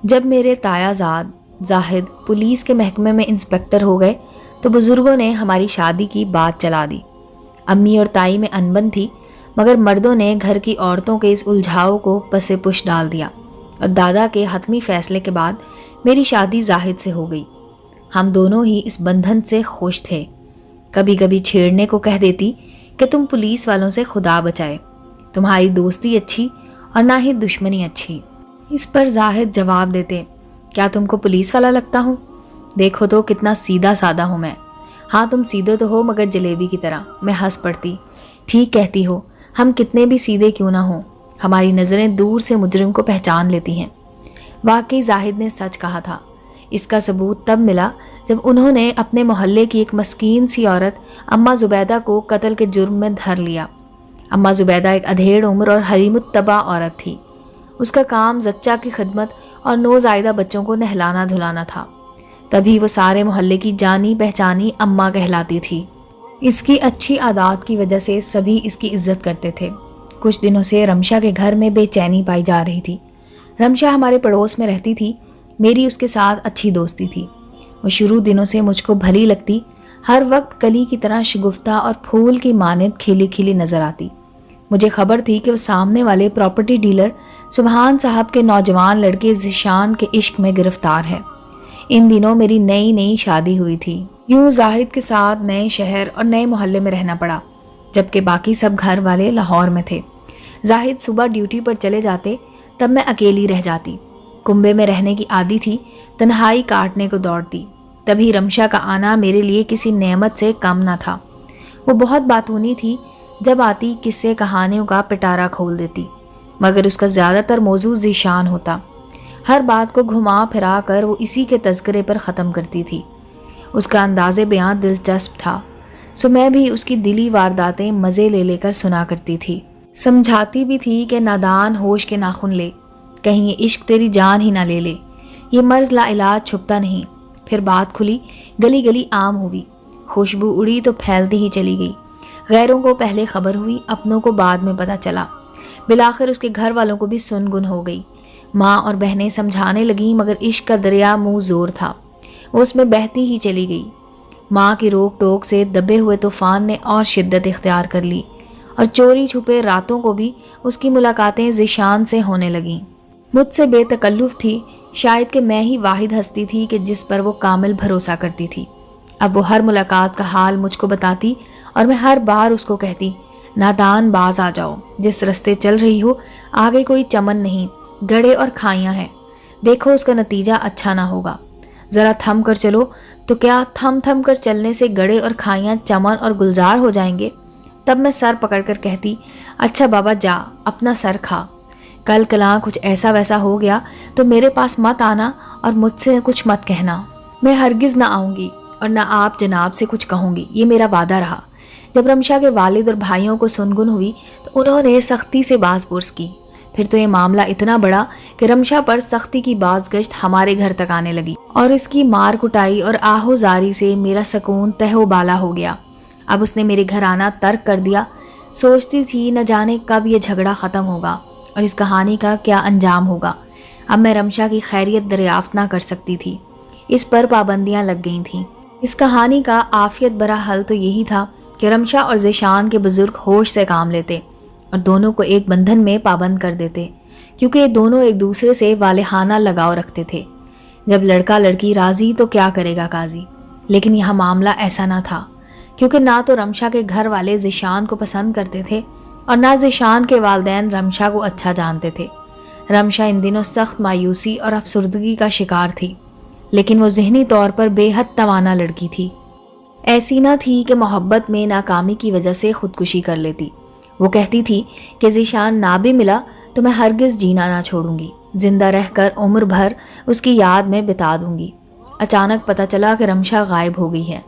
جب میرے تایا زاد زاہد پولیس کے محکمے میں انسپکٹر ہو گئے تو بزرگوں نے ہماری شادی کی بات چلا دی۔ امی اور تائی میں انبن تھی، مگر مردوں نے گھر کی عورتوں کے اس الجھاؤ کو پس پش ڈال دیا اور دادا کے حتمی فیصلے کے بعد میری شادی زاہد سے ہو گئی۔ ہم دونوں ہی اس بندھن سے خوش تھے۔ کبھی کبھی چھیڑنے کو کہہ دیتی کہ تم پولیس والوں سے خدا بچائے، تمہاری دوستی اچھی اور نہ ہی دشمنی اچھی۔ اس پر زاہد جواب دیتے، کیا تم کو پولیس والا لگتا ہوں؟ دیکھو تو کتنا سیدھا سادہ ہوں میں۔ ہاں تم سیدھے تو ہو مگر جلیبی کی طرح۔ میں ہنس پڑتی، ٹھیک کہتی ہو، ہم کتنے بھی سیدھے کیوں نہ ہوں، ہماری نظریں دور سے مجرم کو پہچان لیتی ہیں۔ واقعی زاہد نے سچ کہا تھا۔ اس کا ثبوت تب ملا جب انہوں نے اپنے محلے کی ایک مسکین سی عورت اماں زبیدہ کو قتل کے جرم میں دھر لیا۔ اماں زبیدہ ایک ادھیڑ عمر اور حریم الطبع عورت تھی۔ اس کا کام زچہ کی خدمت اور نوزائیدہ بچوں کو نہلانا دھلانا تھا، تبھی وہ سارے محلے کی جانی پہچانی اماں کہلاتی تھی۔ اس کی اچھی عادات کی وجہ سے سبھی اس کی عزت کرتے تھے۔ کچھ دنوں سے رمشا کے گھر میں بے چینی پائی جا رہی تھی۔ رمشا ہمارے پڑوس میں رہتی تھی، میری اس کے ساتھ اچھی دوستی تھی۔ وہ شروع دنوں سے مجھ کو بھلی لگتی، ہر وقت کلی کی طرح شگفتہ اور پھول کی مانند کھلی کھلی نظر آتی۔ مجھے خبر تھی کہ وہ سامنے والے پراپرٹی ڈیلر سبحان صاحب کے نوجوان لڑکے ذیشان کے عشق میں گرفتار ہے۔ ان دنوں میری نئی شادی ہوئی تھی۔ یوں زاہد کے ساتھ نئے شہر اور نئے محلے میں رہنا پڑا، جبکہ باقی سب گھر والے لاہور میں تھے۔ زاہد صبح ڈیوٹی پر چلے جاتے، تب میں اکیلی رہ جاتی۔ کنبے میں رہنے کی عادی تھی، تنہائی کاٹنے کو دوڑتی۔ تبھی رمشا کا آنا میرے لیے کسی نعمت سے کم نہ تھا۔ وہ بہت باتونی تھی، جب آتی قصے کہانیوں کا پٹارا کھول دیتی، مگر اس کا زیادہ تر موضوع ذیشان ہوتا۔ ہر بات کو گھما پھرا کر وہ اسی کے تذکرے پر ختم کرتی تھی۔ اس کا انداز بیاں دلچسپ تھا، سو میں بھی اس کی دلی وارداتیں مزے لے لے کر سنا کرتی تھی۔ سمجھاتی بھی تھی کہ نادان ہوش کے ناخن لے، کہیں یہ عشق تیری جان ہی نہ لے لے، یہ مرض لا علاج چھپتا نہیں۔ پھر بات کھلی، گلی گلی عام ہوئی، خوشبو اڑی تو پھیلتی ہی چلی گئی۔ غیروں کو پہلے خبر ہوئی، اپنوں کو بعد میں پتہ چلا۔ بالآخر اس کے گھر والوں کو بھی سنگن ہو گئی۔ ماں اور بہنیں سمجھانے لگیں، مگر عشق کا دریا منہ زور تھا، وہ اس میں بہتی ہی چلی گئی۔ ماں کی روک ٹوک سے دبے ہوئے طوفان نے اور شدت اختیار کر لی، اور چوری چھپے راتوں کو بھی اس کی ملاقاتیں ذیشان سے ہونے لگیں۔ مجھ سے بے تکلف تھی، شاید کہ میں ہی واحد ہستی تھی کہ جس پر وہ کامل بھروسہ کرتی تھی۔ اب وہ ہر ملاقات کا حال مجھ کو بتاتی اور میں ہر بار اس کو کہتی، نادان باز آ جاؤ، جس رستے چل رہی ہو آگے کوئی چمن نہیں، گڑھے اور کھائیاں ہیں، دیکھو اس کا نتیجہ اچھا نہ ہوگا، ذرا تھم کر چلو۔ تو کیا تھم کر چلنے سے گڑھے اور کھائیاں چمن اور گلزار ہو جائیں گے؟ تب میں سر پکڑ کر کہتی، اچھا بابا جا، اپنا سر کھا، کل کلاں کچھ ایسا ویسا ہو گیا تو میرے پاس مت آنا اور مجھ سے کچھ مت کہنا۔ میں ہرگز نہ آؤں گی اور نہ آپ جناب سے کچھ کہوں گی، یہ میرا وعدہ رہا۔ جب رمشا کے والد اور بھائیوں کو سنگن ہوئی تو انہوں نے سختی سے باز پرس کی۔ پھر تو یہ معاملہ اتنا بڑا کہ رمشا پر سختی کی باز گشت ہمارے گھر تک آنے لگی، اور اس کی مار کٹائی اور آہو زاری سے میرا سکون تہ و بالا ہو گیا۔ اب اس نے میرے گھر آنا ترک کر دیا۔ سوچتی تھی نہ جانے کب یہ جھگڑا ختم ہوگا اور اس کہانی کا کیا انجام ہوگا۔ اب میں رمشا کی خیریت دریافت نہ کر سکتی تھی، اس پر پابندیاں لگ گئی تھیں۔ اس کہانی کا عافیت برا حل تو یہی تھا کہ رمشا اور ذیشان کے بزرگ ہوش سے کام لیتے اور دونوں کو ایک بندھن میں پابند کر دیتے، کیونکہ یہ دونوں ایک دوسرے سے والہانہ لگاؤ رکھتے تھے۔ جب لڑکا لڑکی راضی تو کیا کرے گا قاضی، لیکن یہاں معاملہ ایسا نہ تھا، کیونکہ نہ تو رمشا کے گھر والے ذیشان کو پسند کرتے تھے اور نہ ذیشان کے والدین رمشا کو اچھا جانتے تھے۔ رمشا ان دنوں سخت مایوسی اور افسردگی کا شکار تھی، لیکن وہ ذہنی طور پر بے حد توانا لڑکی تھی۔ ایسی نہ تھی کہ محبت میں ناکامی کی وجہ سے خودکشی کر لیتی۔ وہ کہتی تھی کہ ذیشان نہ بھی ملا تو میں ہرگز جینا نہ چھوڑوں گی، زندہ رہ کر عمر بھر اس کی یاد میں بتا دوں گی۔ اچانک پتہ چلا کہ رمشا غائب ہو گئی ہے۔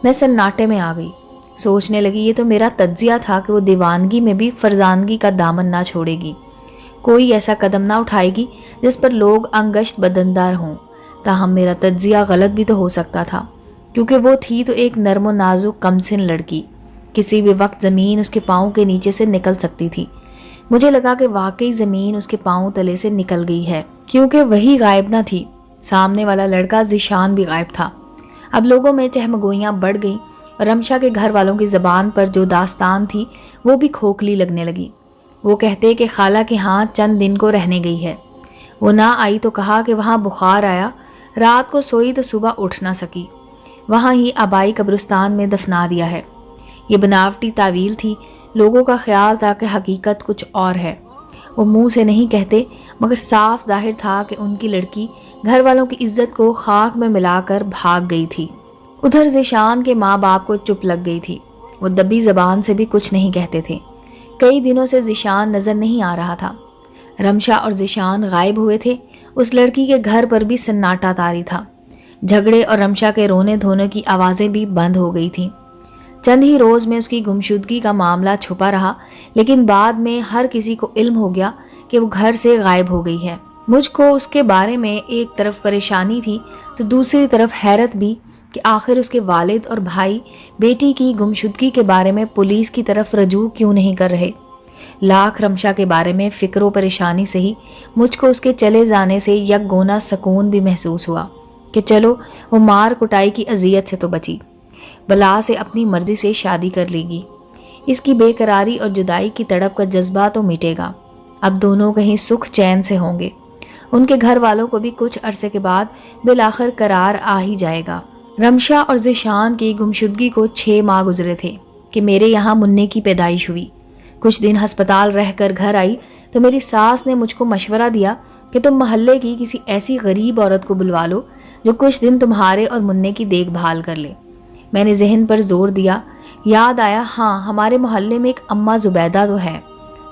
میں سناٹے میں آ گئی، سوچنے لگی یہ تو میرا تجزیہ تھا کہ وہ دیوانگی میں بھی فرزانگی کا دامن نہ چھوڑے گی، کوئی ایسا قدم نہ اٹھائے گی جس پر لوگ انگشت بدندار ہوں۔ تاہم میرا تجزیہ غلط بھی تو ہو سکتا تھا، کیونکہ وہ تھی تو ایک نرم و نازک کمسن لڑکی، کسی بھی وقت زمین اس کے پاؤں کے نیچے سے نکل سکتی تھی۔ مجھے لگا کہ واقعی زمین اس کے پاؤں تلے سے نکل گئی ہے، کیونکہ وہی غائب نہ تھی، سامنے والا لڑکا ذیشان بھی غائب تھا۔ اب لوگوں میں چہمگوئیاں بڑھ گئیں اور رمشا کے گھر والوں کی زبان پر جو داستان تھی وہ بھی کھوکھلی لگنے لگی۔ وہ کہتے کہ خالہ کے ہاں چند دن کو رہنے گئی ہے۔ وہ نہ آئی تو کہا کہ وہاں بخار آیا، رات کو سوئی تو صبح اٹھ نہ سکی، وہاں ہی آبائی قبرستان میں دفنا دیا ہے۔ یہ بناوٹی تعویل تھی، لوگوں کا خیال تھا کہ حقیقت کچھ اور ہے۔ وہ منہ سے نہیں کہتے مگر صاف ظاہر تھا کہ ان کی لڑکی گھر والوں کی عزت کو خاک میں ملا کر بھاگ گئی تھی۔ ادھر ذیشان کے ماں باپ کو چپ لگ گئی تھی، وہ دبی زبان سے بھی کچھ نہیں کہتے تھے۔ کئی دنوں سے ذیشان نظر نہیں آ رہا تھا۔ رمشا اور ذیشان غائب ہوئے تھے، اس لڑکی کے گھر پر بھی سناٹا طاری تھا۔ جھگڑے اور رمشا کے رونے دھونے کی آوازیں بھی بند ہو گئی تھیں۔ چند ہی روز میں اس کی گمشدگی کا معاملہ چھپا رہا، لیکن بعد میں ہر کسی کو علم ہو گیا کہ وہ گھر سے غائب ہو گئی ہے۔ مجھ کو اس کے بارے میں ایک طرف پریشانی تھی تو دوسری طرف حیرت بھی کہ آخر اس کے والد اور بھائی بیٹی کی گمشدگی کے بارے میں پولیس کی طرف رجوع کیوں نہیں کر رہے۔ لاکھ رمشا کے بارے میں فکر و پریشانی سے ہی مجھ کو اس کے چلے جانے سے یک گونا سکون بھی محسوس ہوا کہ چلو وہ مار کٹائی کی اذیت سے تو بچی، بلا سے اپنی مرضی سے شادی کر لے گی۔ اس کی بے قراری اور جدائی کی تڑپ کا جذبہ تو مٹے گا، اب دونوں کہیں سکھ چین سے ہوں گے۔ ان کے گھر والوں کو بھی کچھ عرصے کے بعد بالآخر قرار آ ہی جائے گا۔ رمشا اور ذیشان کی گمشدگی کو 6 ماہ گزرے تھے کہ میرے یہاں منع کی پیدائش ہوئی۔ کچھ دن ہسپتال رہ کر گھر آئی تو میری ساس نے مجھ کو مشورہ دیا کہ تم محلے کی کسی ایسی غریب عورت کو بلوا لو جو کچھ دن تمہارے اور منع کی دیکھ بھال کر لے۔ میں نے ذہن پر زور دیا، یاد آیا ہاں ہمارے محلے میں ایک اماں زبیدہ تو ہے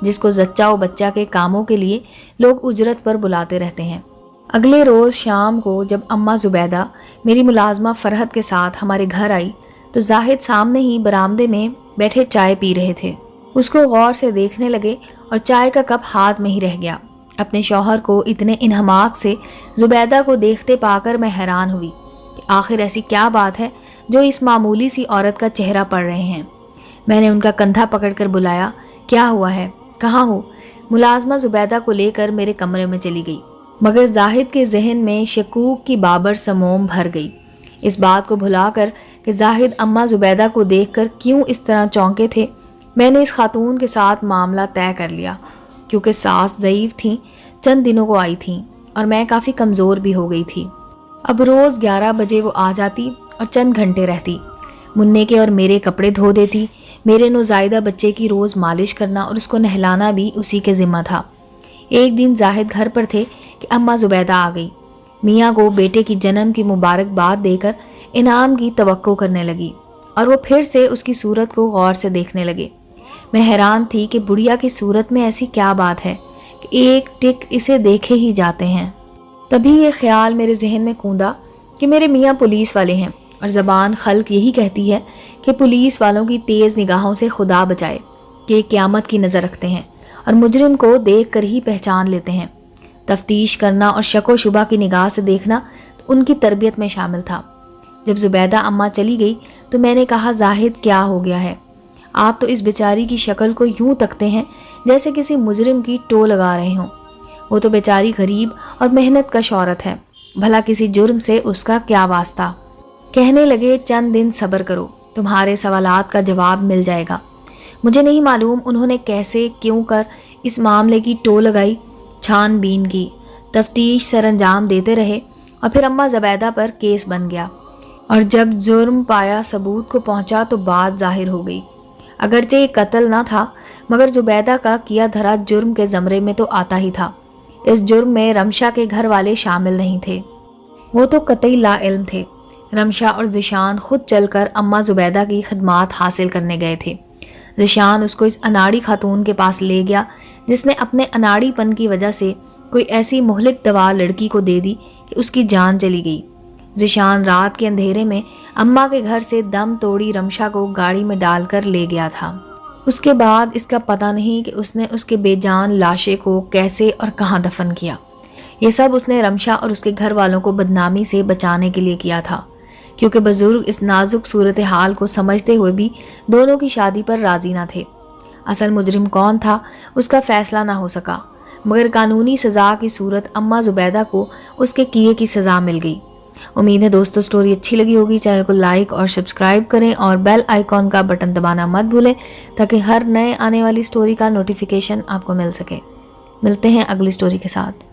جس کو زچہ و بچہ کے کاموں کے لیے لوگ اجرت پر بلاتے رہتے ہیں۔ اگلے روز شام کو جب اماں زبیدہ میری ملازمہ فرحت کے ساتھ ہمارے گھر آئی تو زاہد سامنے ہی برآمدے میں بیٹھے چائے پی رہے تھے۔ اس کو غور سے دیکھنے لگے اور چائے کا کپ ہاتھ میں ہی رہ گیا۔ اپنے شوہر کو اتنے انہماک سے زبیدہ کو دیکھتے پا کر میں حیران ہوئی کہ آخر ایسی کیا بات ہے جو اس معمولی سی عورت کا چہرہ پڑھ رہے ہیں۔ میں نے ان کا کندھا پکڑ کر بلایا، کیا ہوا ہے، کہاں ہو؟ ملازمہ زبیدہ کو لے کر میرے کمرے میں چلی گئی، مگر زاہد کے ذہن میں شکوک کی بابر سموم بھر گئی۔ اس بات کو بھلا کر کہ زاہد اماں زبیدہ کو دیکھ کر کیوں اس طرح چونکے تھے، میں نے اس خاتون کے ساتھ معاملہ طے کر لیا۔ کیونکہ ساس ضعیف تھیں، چند دنوں کو آئی تھیں اور میں کافی کمزور بھی ہو گئی تھی۔ اب روز 11 بجے وہ آ جاتی اور چند گھنٹے رہتی، منع کے اور میرے کپڑے دھو دیتی۔ میرے نوزائیدہ بچے کی روز مالش کرنا اور اس کو نہلانا بھی اسی کے ذمہ تھا۔ ایک دن زاہد گھر پر تھے کہ اماں زبیدہ آ گئی، میاں کو بیٹے کی جنم کی مبارکباد دے کر انعام کی توقع کرنے لگی اور وہ پھر سے اس کی صورت کو غور سے دیکھنے لگے۔ میں حیران تھی کہ بڑھیا کی صورت میں ایسی کیا بات ہے کہ ایک ٹک اسے دیکھے ہی جاتے ہیں۔ تبھی یہ خیال میرے ذہن میں کوندا کہ میرے میاں پولیس والے ہیں اور زبان خلق یہی کہتی ہے کہ پولیس والوں کی تیز نگاہوں سے خدا بچائے کہ قیامت کی نظر رکھتے ہیں اور مجرم کو دیکھ کر ہی پہچان لیتے ہیں۔ تفتیش کرنا اور شک و شبہ کی نگاہ سے دیکھنا تو ان کی تربیت میں شامل تھا۔ جب زبیدہ اماں چلی گئی تو میں نے کہا، زاہد کیا ہو گیا ہے؟ آپ تو اس بیچاری کی شکل کو یوں تکتے ہیں جیسے کسی مجرم کی ٹو لگا رہے ہوں۔ وہ تو بیچاری غریب اور محنت کش عورت ہے، بھلا کسی جرم سے اس کا کیا واسطہ؟ کہنے لگے، چند دن صبر کرو، تمہارے سوالات کا جواب مل جائے گا۔ مجھے نہیں معلوم انہوں نے کیسے کیوں کر اس معاملے کی ٹو لگائی، چھان بین کی، تفتیش سر انجام دیتے رہے اور پھر اماں زبیدہ پر کیس بن گیا، اور جب جرم پایا ثبوت کو پہنچا تو بات ظاہر ہو گئی۔ اگرچہ یہ قتل نہ تھا مگر زبیدہ کا کیا دھرا جرم کے زمرے میں تو آتا ہی تھا۔ اس جرم میں رمشا کے گھر والے شامل نہیں تھے، وہ تو قطعی لا علم تھے۔ رمشا اور ذیشان خود چل کر اماں زبیدہ کی خدمات حاصل کرنے گئے تھے۔ ذیشان اس کو اس اناڑی خاتون کے پاس لے گیا جس نے اپنے اناڑی پن کی وجہ سے کوئی ایسی مہلک دوا لڑکی کو دے دی کہ اس کی جان چلی گئی۔ ذیشان رات کے اندھیرے میں اماں کے گھر سے دم توڑی رمشا کو گاڑی میں ڈال کر لے گیا تھا۔ اس کے بعد اس کا پتہ نہیں کہ اس نے اس کے بے جان لاشے کو کیسے اور کہاں دفن کیا۔ یہ سب اس نے رمشا اور اس کے گھر والوں کو بدنامی سے بچانے کے لیے کیا تھا، کیونکہ بزرگ اس نازک صورتحال کو سمجھتے ہوئے بھی دونوں کی شادی پر راضی نہ تھے۔ اصل مجرم کون تھا اس کا فیصلہ نہ ہو سکا، مگر قانونی سزا کی صورت اماں زبیدہ کو اس کے کیے کی سزا مل گئی۔ امید ہے دوستو سٹوری اچھی لگی ہوگی۔ چینل کو لائک اور سبسکرائب کریں اور بیل آئیکن کا بٹن دبانا مت بھولیں تاکہ ہر نئے آنے والی سٹوری کا نوٹیفیکیشن آپ کو مل سکے۔ ملتے ہیں اگلی سٹوری کے ساتھ۔